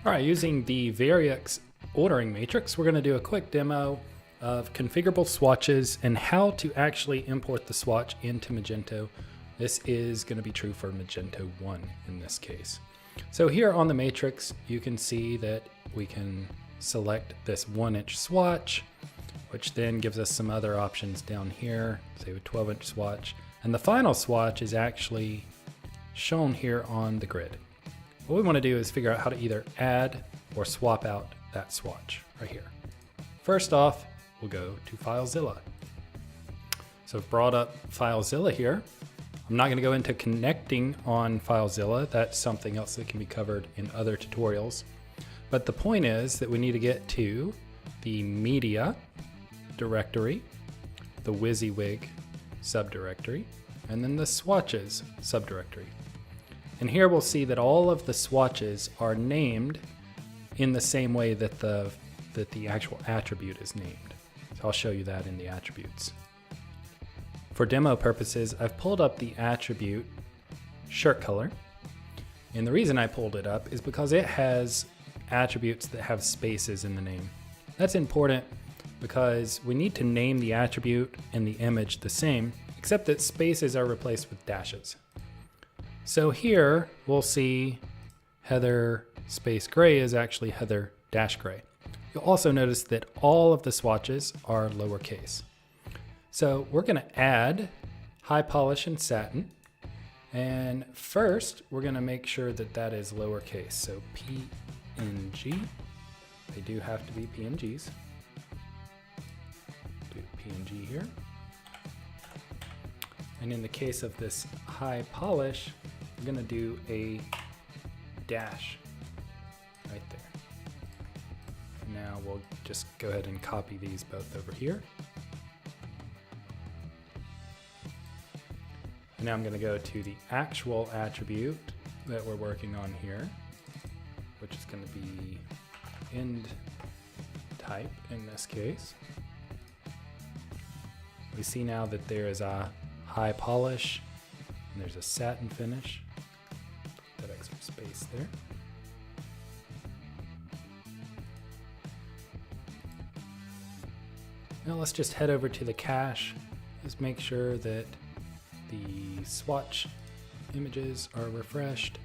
All right, using the Variux ordering matrix, we're going to do a quick demo of configurable swatches and how to actually import the swatch into Magento. This is going to be true for Magento 1 in this case. So here on the matrix, you can see that we can select this 1-inch swatch, which then gives us some other options down here, say a 12-inch swatch. And the final swatch is actually shown here on the grid. What we want to do is figure out how to either add or swap out that swatch right here. First off, we'll go to Filezilla. So I've brought up Filezilla here. I'm not going to go into connecting on Filezilla. That's something else that can be covered in other tutorials. But the point is that we need to get to the media directory, the WYSIWYG subdirectory, and then the swatches subdirectory. And here we'll see that all of the swatches are named in the same way that the actual attribute is named. So I'll show you that in the attributes. For demo purposes, I've pulled up the attribute shirt color. And the reason I pulled it up is because it has attributes that have spaces in the name. That's important because we need to name the attribute and the image the same, except that spaces are replaced with dashes. So here we'll see Heather space gray is actually Heather dash gray. You'll also notice that all of the swatches are lowercase. So we're going to add high polish and satin. And first we're going to make sure that that is lowercase. So PNG, they do have to be PNGs. Do PNG here. And in the case of this high polish, we're going to do a dash right there. Now we'll just go ahead and copy these both over here. And now I'm going to go to the actual attribute that we're working on here, which is going to be end type in this case. We see now that there is a high polish and there's a satin finish. Put that extra space there. Now let's just head over to the cache. Just make sure that the swatch images are refreshed.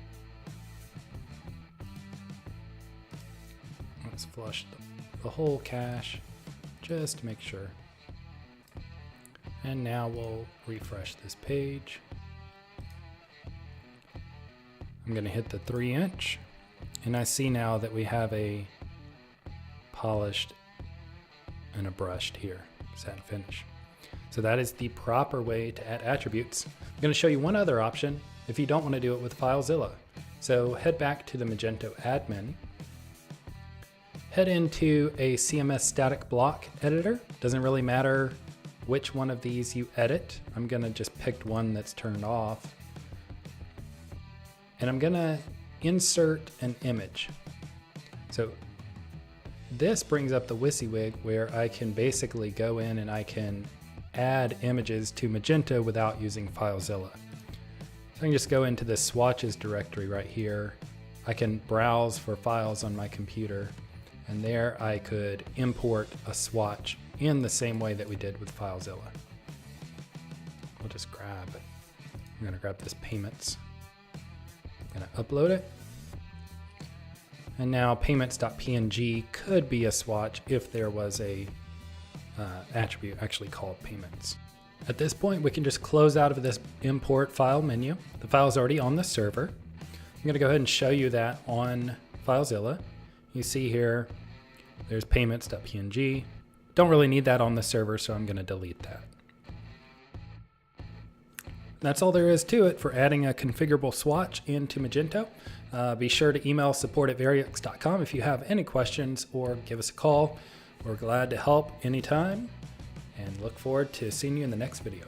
Let's flush the whole cache just to make sure. And now we'll refresh this page. I'm going to hit the 3-inch, and I see now that we have a polished and a brushed here, satin finish. So that is the proper way to add attributes. I'm going to show you one other option if you don't want to do it with Filezilla. So head back to the Magento admin, head into a CMS static block editor. Doesn't really matter which one of these you edit. I'm going to just pick one that's turned off. And I'm going to insert an image. So this brings up the WYSIWYG where I can basically go in and I can add images to Magento without using Filezilla. So I can just go into the swatches directory right here. I can browse for files on my computer, and there I could import a swatch in the same way that we did with Filezilla. We'll just I'm going to grab this payments. I'm going to upload it. And now payments.png could be a swatch if there was a attribute actually called payments. At this point, we can just close out of this import file menu. The file is already on the server. I'm going to go ahead and show you that on Filezilla. You see here, there's payments.png. Don't really need that on the server, so I'm going to delete that. That's all there is to it for adding a configurable swatch into Magento. Be sure to email support@variux.com if you have any questions, or give us a call. We're glad to help anytime, and look forward to seeing you in the next video.